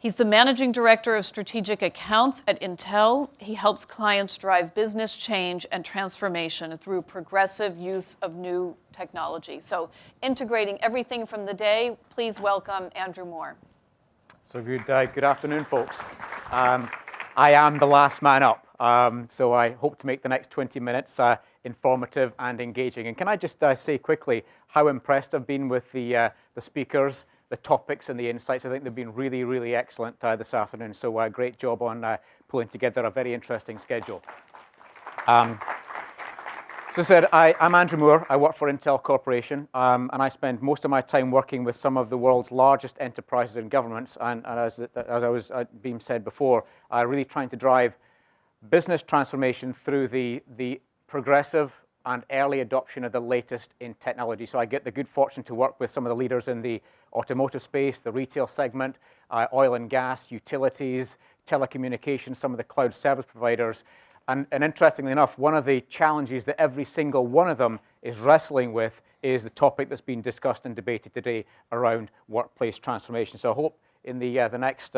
He's the Managing Director of Strategic Accounts at Intel. He helps clients drive business change and transformation through progressive use of new technology. So integrating everything from the day, please welcome Andrew Moore. So good afternoon, folks. I am the last man up, so I hope to make the next 20 minutes informative and engaging. And can I just say quickly how impressed I've been with the speakers, the topics and the insights. I think they've been really, really excellent this afternoon. So great job on pulling together a very interesting schedule. So I said, I'm Andrew Moore. I work for Intel Corporation, and I spend most of my time working with some of the world's largest enterprises and governments. And as I was being said before, really trying to drive business transformation through the progressive and early adoption of the latest in technology. So I get the good fortune to work with some of the leaders in the automotive space, the retail segment, oil and gas, utilities, telecommunications, some of the cloud service providers. And interestingly enough, one of the challenges that every single one of them is wrestling with is the topic that's been discussed and debated today around workplace transformation. So I hope in the next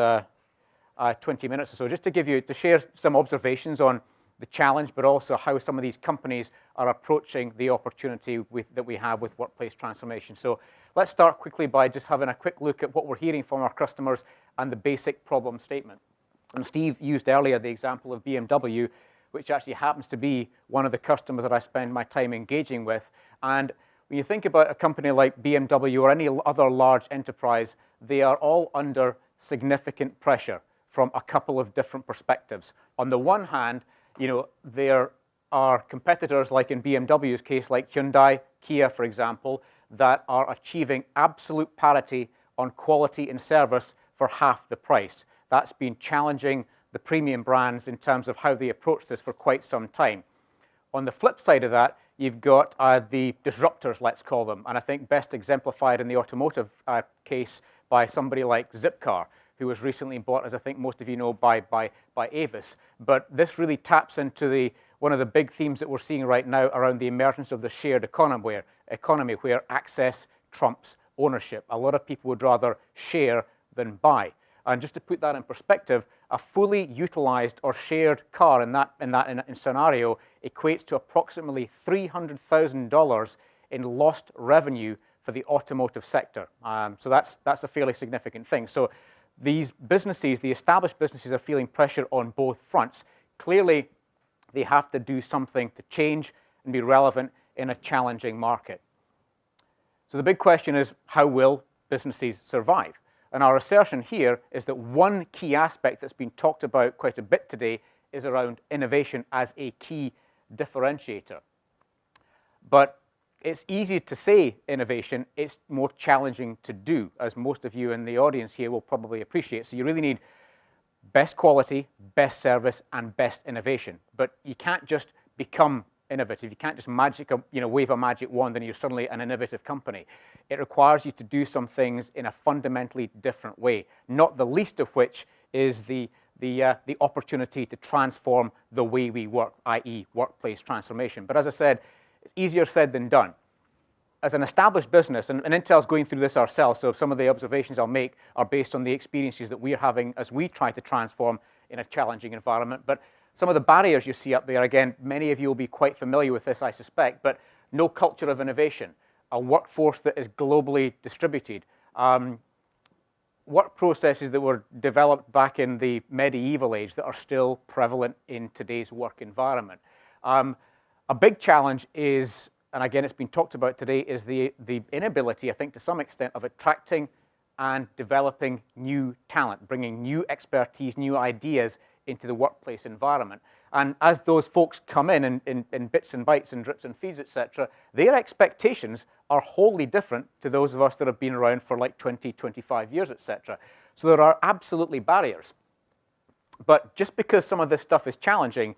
20 minutes or so, just to share some observations on the challenge, but also how some of these companies are approaching the opportunity that we have with workplace transformation. So let's start quickly by just having a quick look at what we're hearing from our customers and the basic problem statement. And Steve used earlier the example of BMW, which actually happens to be one of the customers that I spend my time engaging with. And when you think about a company like BMW or any other large enterprise, they are all under significant pressure from a couple of different perspectives. On the one hand, there are competitors, like in BMW's case, like Hyundai, Kia, for example, that are achieving absolute parity on quality and service for half the price. That's been challenging the premium brands in terms of how they approach this for quite some time. On the flip side of that, you've got the disruptors, let's call them, and I think best exemplified in the automotive case by somebody like Zipcar, who was recently bought, as I think most of you know, by Avis. But this really taps into one of the big themes that we're seeing right now around the emergence of the shared economy where access trumps ownership. A lot of people would rather share than buy. And just to put that in perspective, a fully utilized or shared car in that scenario equates to approximately $300,000 in lost revenue for the automotive sector. So that's a fairly significant thing. So these businesses, the established businesses, are feeling pressure on both fronts. Clearly, they have to do something to change and be relevant in a challenging market. So the big question is, how will businesses survive? And our assertion here is that one key aspect that's been talked about quite a bit today is around innovation as a key differentiator. But it's easy to say innovation, it's more challenging to do, as most of you in the audience here will probably appreciate. So you really need best quality, best service, and best innovation. But you can't just become innovative. You can't just wave a magic wand and you're suddenly an innovative company. It requires you to do some things in a fundamentally different way, not the least of which is the opportunity to transform the way we work, i.e. workplace transformation. But as I said, it's easier said than done. As an established business, and Intel's going through this ourselves, so some of the observations I'll make are based on the experiences that we're having as we try to transform in a challenging environment. But some of the barriers you see up there, again, many of you will be quite familiar with this, I suspect, but no culture of innovation, a workforce that is globally distributed, work processes that were developed back in the medieval age that are still prevalent in today's work environment. A big challenge is, and again, it's been talked about today, is the inability, I think, to some extent, of attracting and developing new talent, bringing new expertise, new ideas into the workplace environment. And as those folks come in bits and bytes and drips and feeds, et cetera, their expectations are wholly different to those of us that have been around for like 20, 25 years, et cetera. So there are absolutely barriers. But just because some of this stuff is challenging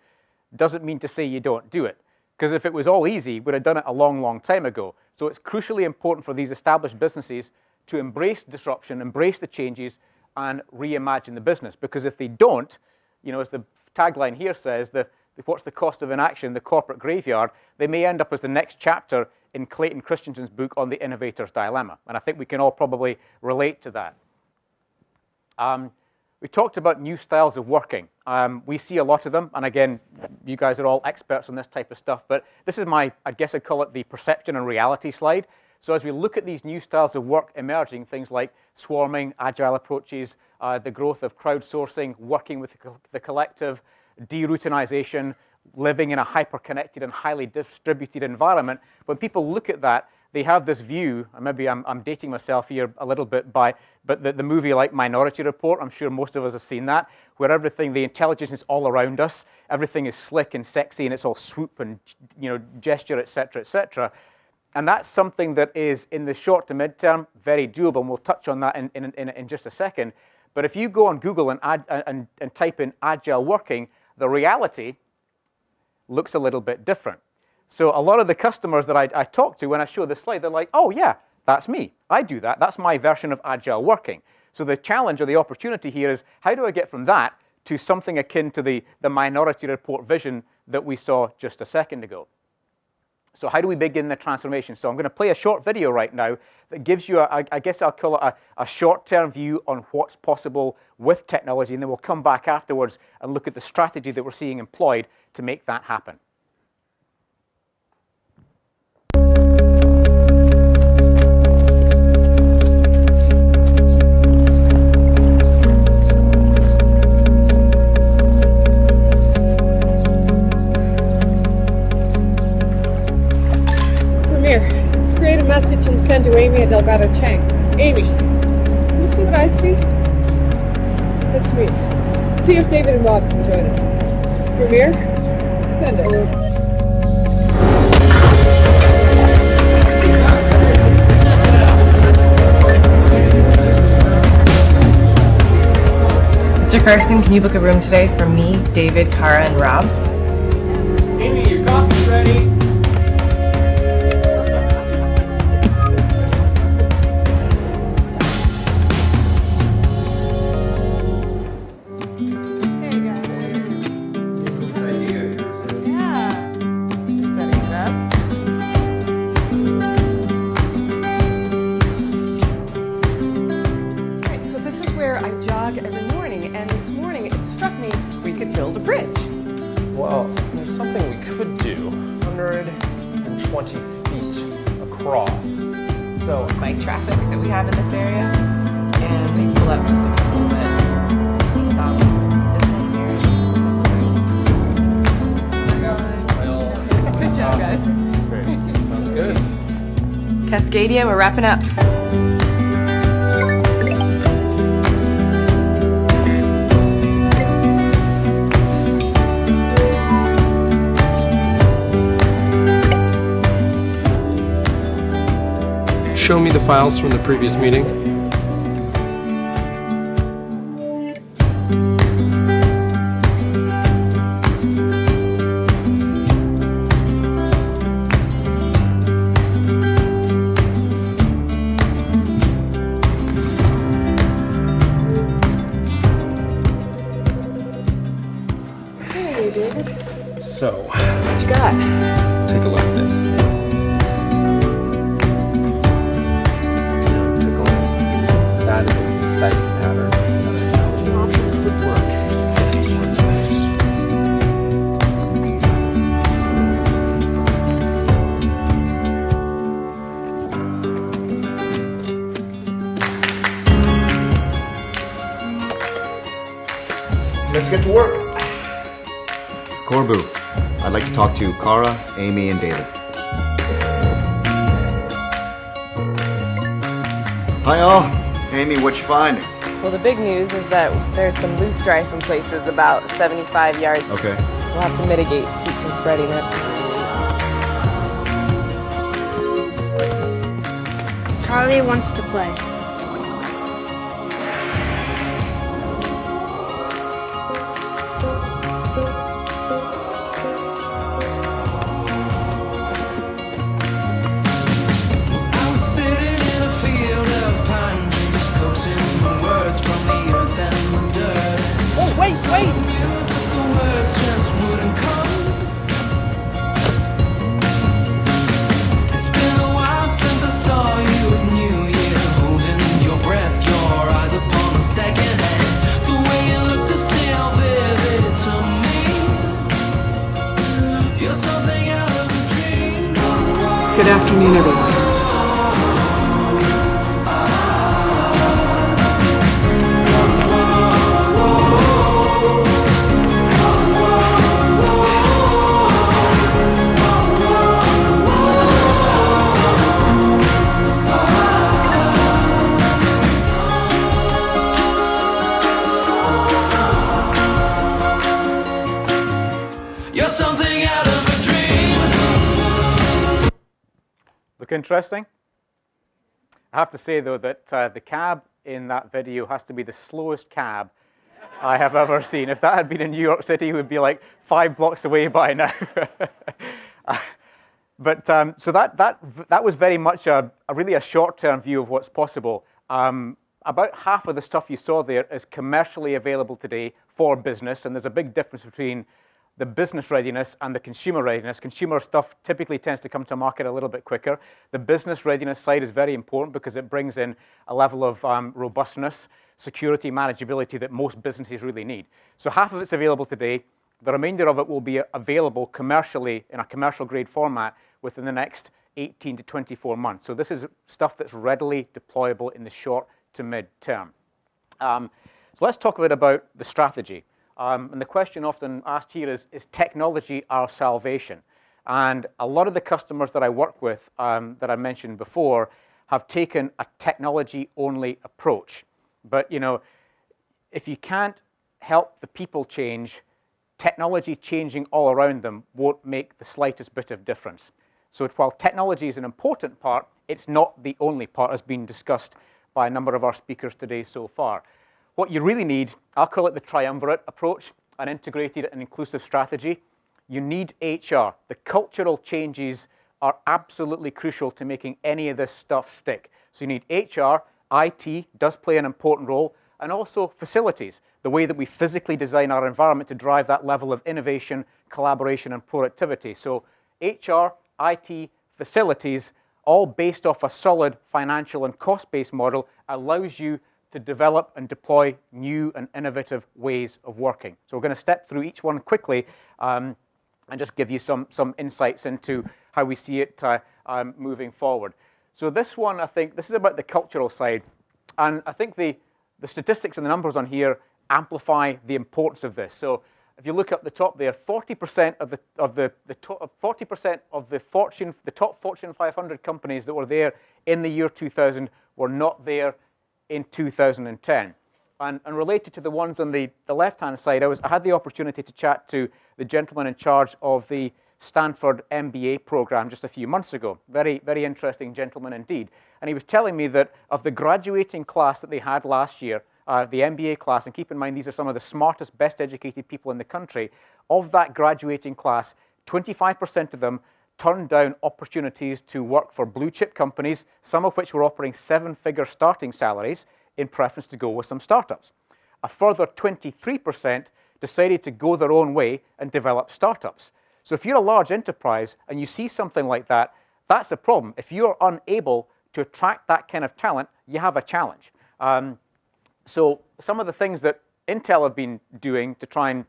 doesn't mean to say you don't do it. Because if it was all easy, we'd have done it a long, long time ago. So it's crucially important for these established businesses to embrace disruption, embrace the changes, and reimagine the business. Because if they don't, as the tagline here says, what's the cost of inaction, the corporate graveyard, they may end up as the next chapter in Clayton Christensen's book on the innovator's dilemma. And I think we can all probably relate to that. We talked about new styles of working. We see a lot of them, and again, you guys are all experts on this type of stuff, but this is my, I guess I'd call it the perception and reality slide. So as we look at these new styles of work emerging, things like swarming, agile approaches, the growth of crowdsourcing, working with the collective, de-routinization, living in a hyper-connected and highly distributed environment, when people look at that, they have this view, and maybe I'm dating myself here a little bit but the movie like Minority Report, I'm sure most of us have seen that, where everything, the intelligence is all around us, everything is slick and sexy, and it's all swoop and gesture, et cetera, et cetera. And that's something that is, in the short to midterm, very doable, and we'll touch on that in just a second. But if you go on Google and type in agile working, the reality looks a little bit different. So a lot of the customers that I talk to when I show this slide, they're like, oh yeah, that's me. I do that. That's my version of agile working. So the challenge or the opportunity here is, how do I get from that to something akin to the Minority Report vision that we saw just a second ago? So how do we begin the transformation? So I'm going to play a short video right now that gives you, I guess I'll call it a short-term view on what's possible with technology, and then we'll come back afterwards and look at the strategy that we're seeing employed to make that happen. Create a message and send to Amy at Delgado Chang. Amy, do you see what I see? That's me. See if David and Rob can join us. Premiere, send it. Mr. Carson, can you book a room today for me, David, Cara, and Rob? Amy, your coffee's ready. Well, there's something we could do. 120 feet across. So, bike traffic that we have in this area, and we pull up just a couple that we saw this one here. Good job, guys. Great. Sounds good. Cascadia, we're wrapping up. Show me the files from the previous meeting. Hey, David. So, What you got? take a look at this. That is an exciting pattern. Good work. Let's get to work. Corbu, I'd like to talk to Cara, Amy, and David. Hi all. Amy, what you finding? Well, the big news is that there's some loose strife in places about 75 yards. Okay. We'll have to mitigate to keep from spreading it. Charlie wants to play. It's been a while since I saw you at New Year, holding Good afternoon, everyone. You're something out of a dream. Look interesting? I have to say, though, that the cab in that video has to be the slowest cab I have ever seen. If that had been in New York City, it would be like 5 blocks away by now. So that was very much really a short-term view of what's possible. About half of the stuff you saw there is commercially available today for business, and there's a big difference between the business readiness and the consumer readiness. Consumer stuff typically tends to come to market a little bit quicker. The business readiness side is very important because it brings in a level of robustness, security, manageability that most businesses really need. So half of it's available today. The remainder of it will be available commercially in a commercial grade format within the next 18 to 24 months. So this is stuff that's readily deployable in the short to mid-term. So let's talk a bit about the strategy. And the question often asked here is technology our salvation? And a lot of the customers that I work with that I mentioned before have taken a technology-only approach. But if you can't help the people change, technology changing all around them won't make the slightest bit of difference. So while technology is an important part, it's not the only part, as been discussed by a number of our speakers today so far. What you really need, I'll call it the triumvirate approach, an integrated and inclusive strategy. You need HR. The cultural changes are absolutely crucial to making any of this stuff stick. So you need HR, IT does play an important role, and also facilities, the way that we physically design our environment to drive that level of innovation, collaboration, and productivity. So HR, IT, facilities, all based off a solid financial and cost-based model, allows you to develop and deploy new and innovative ways of working. So we're going to step through each one quickly and just give you some insights into how we see it moving forward. So this one, I think, this is about the cultural side. And I think the statistics and the numbers on here amplify the importance of this. So if you look up the top there, 40% of the top Fortune 500 companies that were there in the year 2000 were not there in 2010. And related to the ones on the left-hand side, I had the opportunity to chat to the gentleman in charge of the Stanford MBA program just a few months ago. Very, very interesting gentleman indeed. And he was telling me that of the graduating class that they had last year, the MBA class, and keep in mind these are some of the smartest, best educated people in the country, of that graduating class, 25% of them turned down opportunities to work for blue chip companies, some of which were offering 7-figure starting salaries, in preference to go with some startups. A further 23% decided to go their own way and develop startups. So if you're a large enterprise and you see something like that, that's a problem. If you're unable to attract that kind of talent, you have a challenge. So some of the things that Intel have been doing to try and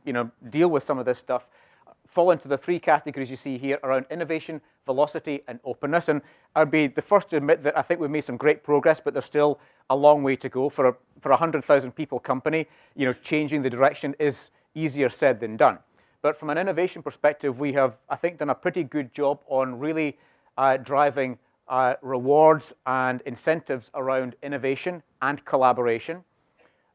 deal with some of this stuff fall into the 3 categories you see here around innovation, velocity, and openness. And I'd be the first to admit that I think we've made some great progress, but there's still a long way to go. For a 100,000 people company, changing the direction is easier said than done. But from an innovation perspective, we have, I think, done a pretty good job on really driving rewards and incentives around innovation and collaboration.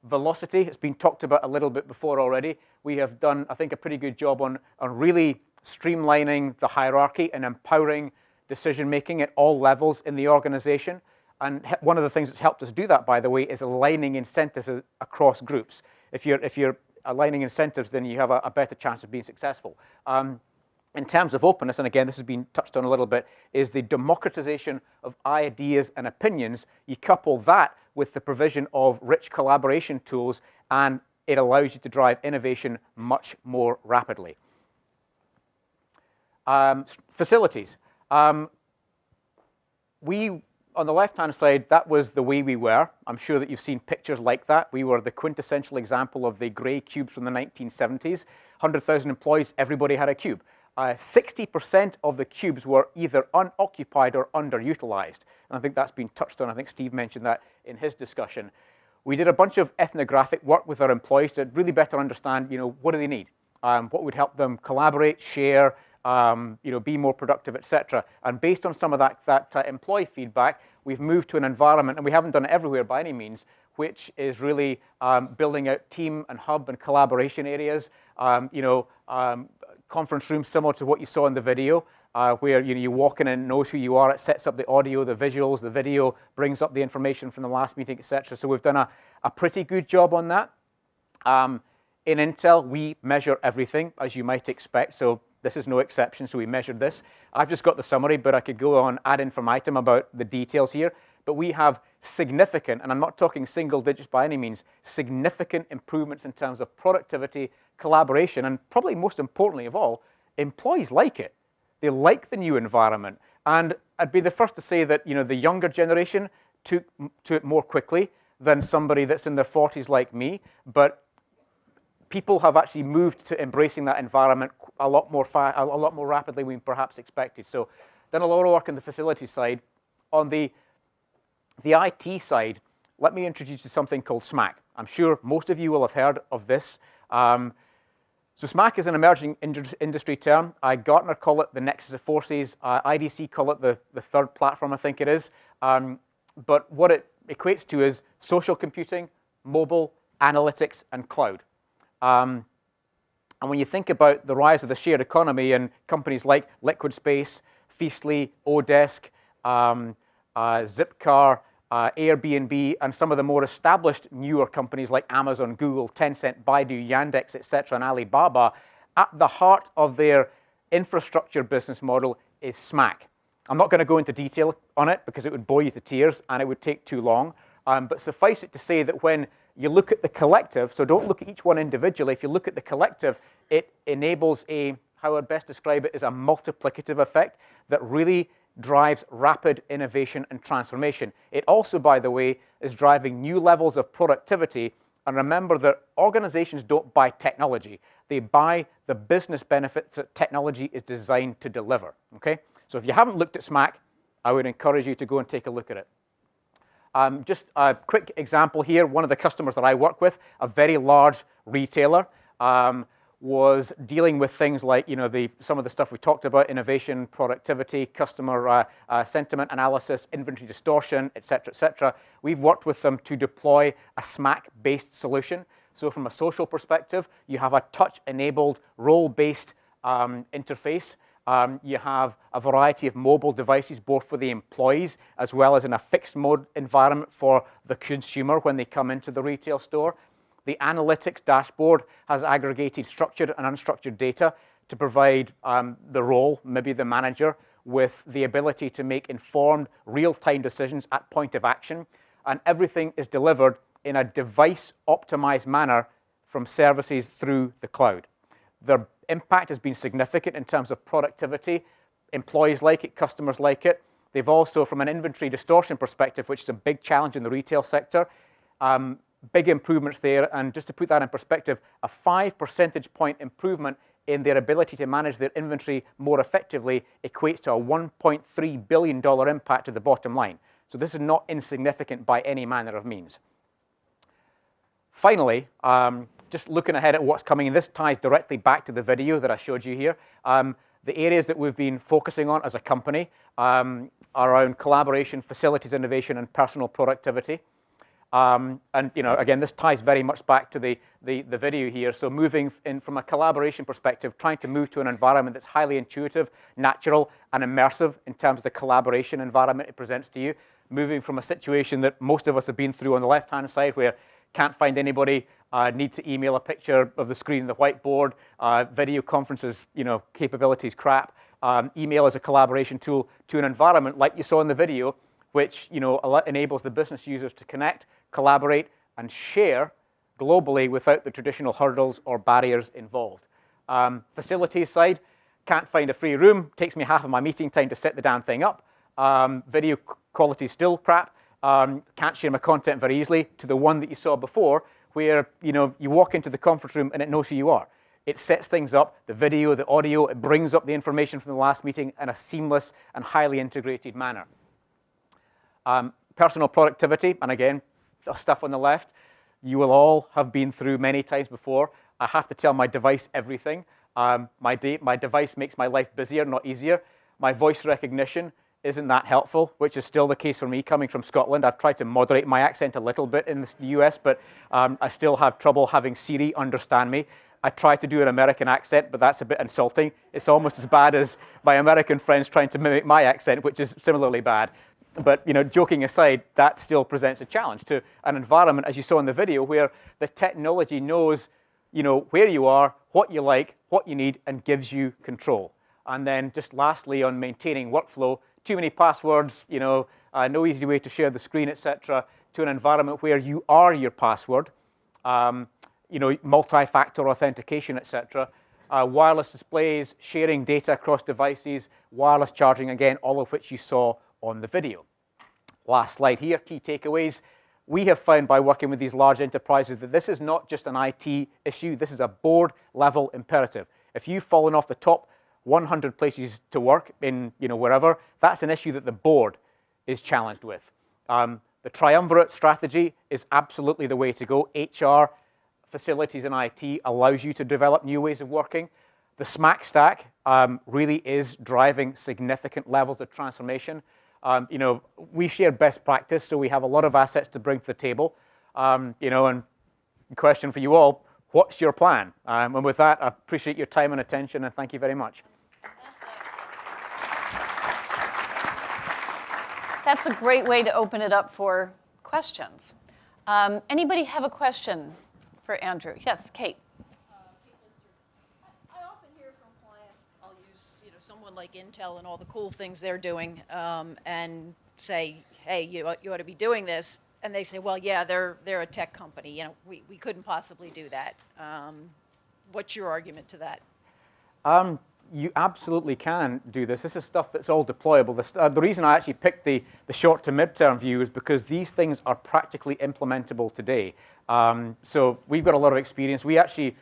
Velocity has been talked about a little bit before already. We have done, I think, a pretty good job on really streamlining the hierarchy and empowering decision-making at all levels in the organization. And one of the things that's helped us do that, by the way, is aligning incentives across groups. If you're aligning incentives, then you have a better chance of being successful. In terms of openness, and again, this has been touched on a little bit, is the democratization of ideas and opinions. You couple that with the provision of rich collaboration tools, and it allows you to drive innovation much more rapidly. Facilities. On the left-hand side, that was the way we were. I'm sure that you've seen pictures like that. We were the quintessential example of the gray cubes from the 1970s. 100,000 employees, everybody had a cube. 60% of the cubes were either unoccupied or underutilized. And I think that's been touched on. I think Steve mentioned that in his discussion. We did a bunch of ethnographic work with our employees to really better understand, what do they need? What would help them collaborate, share, be more productive, etc. And based on some of that employee feedback, we've moved to an environment, and we haven't done it everywhere by any means, which is really building out team and hub and collaboration areas, conference rooms similar to what you saw in the video, where you walk in and it knows who you are. It sets up the audio, the visuals, the video, brings up the information from the last meeting, etc. So we've done a pretty good job on that. In Intel, we measure everything, as you might expect. So this is no exception, so we measured this. I've just got the summary, but I could go on ad infinitum about the details here. But we have significant, and I'm not talking single digits by any means, significant improvements in terms of productivity, collaboration, and probably most importantly of all, employees like it. They like the new environment. And I'd be the first to say that the younger generation took to it more quickly than somebody that's in their 40s like me. But people have actually moved to embracing that environment a lot more rapidly than we perhaps expected. So done a lot of work on the facility side. On the IT side, let me introduce you to something called SMAC. I'm sure most of you will have heard of this. So SMAC is an emerging industry term. Gartner call it the nexus of forces. IDC call it the third platform, I think it is. But what it equates to is social computing, mobile, analytics, and cloud. And when you think about the rise of the shared economy and companies like Liquid Space, Feastly, Odesk, Zipcar, Airbnb, and some of the more established newer companies like Amazon, Google, Tencent, Baidu, Yandex, etc., and Alibaba, at the heart of their infrastructure business model is SMAC. I'm not going to go into detail on it because it would bore you to tears and it would take too long. But suffice it to say that when you look at the collective, so don't look at each one individually. If you look at the collective, it enables how I'd best describe it, is a multiplicative effect that really drives rapid innovation and transformation. It also, by the way, is driving new levels of productivity. And remember that organizations don't buy technology. They buy the business benefits that technology is designed to deliver. Okay? So if you haven't looked at SMAC, I would encourage you to go and take a look at it. Just a quick example here. One of the customers that I work with, a very large retailer, was dealing with things like some of the stuff we talked about: innovation, productivity, customer sentiment analysis, inventory distortion, et cetera. We've worked with them to deploy a SMAC-based solution. So from a social perspective, you have a touch-enabled, role-based interface. You have a variety of mobile devices, both for the employees as well as in a fixed mode environment for the consumer when they come into the retail store. The analytics dashboard has aggregated structured and unstructured data to provide the role, maybe the manager, with the ability to make informed, real-time decisions at point of action. And everything is delivered in a device-optimized manner from services through the cloud. Their impact has been significant in terms of productivity. Employees like it, customers like it. They've also, from an inventory distortion perspective, which is a big challenge in the retail sector, big improvements there. And just to put that in perspective, a 5 percentage point improvement in their ability to manage their inventory more effectively equates to a $1.3 billion impact to the bottom line. So this is not insignificant by any manner of means. Finally, just looking ahead at what's coming, and this ties directly back to the video that I showed you here. The areas that we've been focusing on as a company are around collaboration, facilities innovation, and personal productivity. And again, this ties very much back to the video here. So moving in from a collaboration perspective, trying to move to an environment that's highly intuitive, natural, and immersive in terms of the collaboration environment it presents to you. Moving from a situation that most of us have been through on the left-hand side, where can't find anybody, need to email a picture of the screen, the whiteboard, video conferences, capabilities crap, email as a collaboration tool, to an environment like you saw in the video, which enables the business users to connect, collaborate, and share globally without the traditional hurdles or barriers involved. Facilities side, can't find a free room, takes me half of my meeting time to set the damn thing up. Video quality is still crap. Can't share my content very easily, to the one that you saw before, where you walk into the conference room and it knows who you are. It sets things up, the video, the audio, it brings up the information from the last meeting in a seamless and highly integrated manner. Personal productivity, and again, stuff on the left, you will all have been through many times before. I have to tell my device everything. My device makes my life busier, not easier. My voice recognition isn't that helpful, which is still the case for me coming from Scotland. I've tried to moderate my accent a little bit in the US, but I still have trouble having Siri understand me. I try to do an American accent, but that's a bit insulting. It's almost as bad as my American friends trying to mimic my accent, which is similarly bad. But joking aside, that still presents a challenge to an environment, as you saw in the video, where the technology knows where you are, what you like, what you need, and gives you control. And then just lastly, on maintaining workflow, too many passwords, no easy way to share the screen, etc., to an environment where you are your password, multi-factor authentication, etc., wireless displays, sharing data across devices, wireless charging, again, all of which you saw on the video. Last slide here, key takeaways. We have found by working with these large enterprises that this is not just an IT issue, this is a board-level imperative. If you've fallen off the top 100 places to work in wherever, that's an issue that the board is challenged with. The triumvirate strategy is absolutely the way to go. HR, facilities, and IT allows you to develop new ways of working. The SMAC stack really is driving significant levels of transformation. We share best practice, so we have a lot of assets to bring to the table. And the question for you all, what's your plan? And with that, I appreciate your time and attention, and thank you very much. That's a great way to open it up for questions. Anybody have a question for Andrew? Yes, Kate. I often hear from clients, I'll use someone like Intel and all the cool things they're doing, and say, hey, you ought to be doing this. And they say, well, yeah, they're a tech company. We couldn't possibly do that. What's your argument to that? You absolutely can do this. This is stuff that's all deployable. The reason I actually picked the short to mid-term view is because these things are practically implementable today. So we've got a lot of experience. We actually,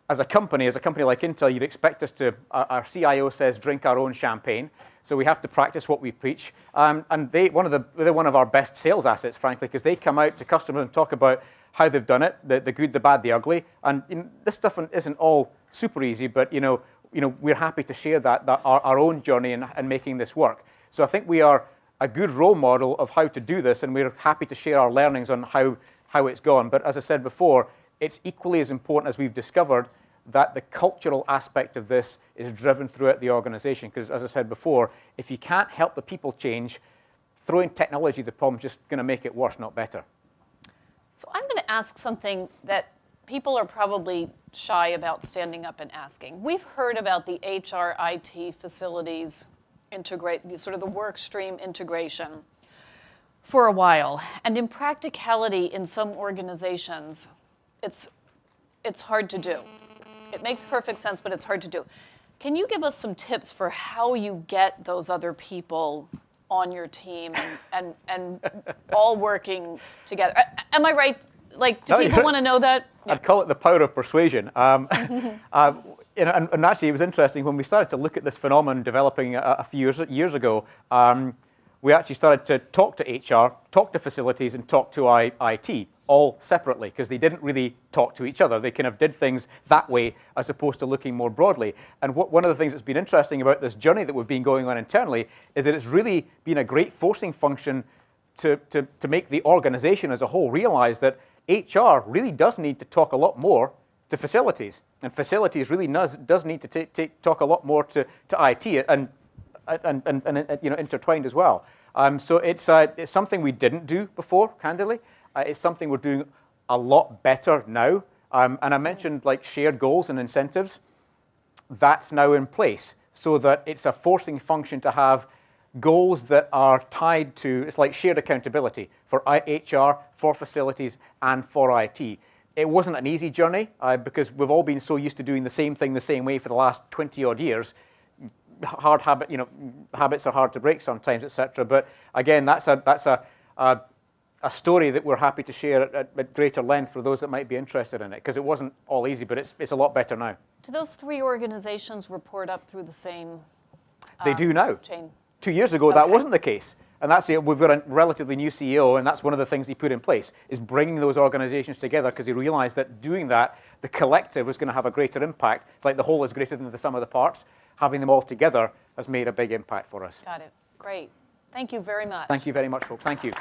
as a company like Intel, you'd expect us to, our CIO says, drink our own champagne. So we have to practice what we preach. And they're one of our best sales assets, frankly, because they come out to customers and talk about how they've done it, the good, the bad, the ugly. And this stuff isn't all super easy, but we're happy to share our own journey in making this work. So I think we are a good role model of how to do this, and we're happy to share our learnings on how it's gone. But as I said before, it's equally as important as we've discovered that the cultural aspect of this is driven throughout the organization. Because as I said before, if you can't help the people change, throwing technology at the problem is just going to make it worse, not better. So I'm going to ask something that people are probably shy about standing up and asking. We've heard about the HR, IT, facilities sort of the work stream integration for a while. And in practicality, in some organizations, it's hard to do. It makes perfect sense, but it's hard to do. Can you give us some tips for how you get those other people on your team and all working together? Am I right? Like, do people want to know that? I'd call it the power of persuasion. And actually, it was interesting when we started to look at this phenomenon developing a few years ago. We actually started to talk to HR, talk to facilities, and talk to IT all separately because they didn't really talk to each other. They kind of did things that way as opposed to looking more broadly. And one of the things that's been interesting about this journey that we've been going on internally is that it's really been a great forcing function to make the organization as a whole realize that HR really does need to talk a lot more to facilities, and facilities really does need to talk a lot more to IT and intertwined as well. So it's something we didn't do before, candidly. It's something we're doing a lot better now. And I mentioned like shared goals and incentives. That's now in place so that it's a forcing function to have goals that are tied to, it's like shared accountability for HR, for facilities, and for IT. It wasn't an easy journey because we've all been so used to doing the same thing the same way for the last 20-odd years. Habits are hard to break sometimes, etc. But again, that's a a story that we're happy to share at greater length for those that might be interested in it, because it wasn't all easy, but it's a lot better now. Do those 3 organizations report up through the same They do now. chain? 2 years ago, that Okay. wasn't the case. And that's it. We've got a relatively new CEO, and that's one of the things he put in place, is bringing those organizations together, because he realized that doing that, the collective was going to have a greater impact. It's like the whole is greater than the sum of the parts. Having them all together has made a big impact for us. Got it. Great. Thank you very much. Thank you very much, folks. Thank you.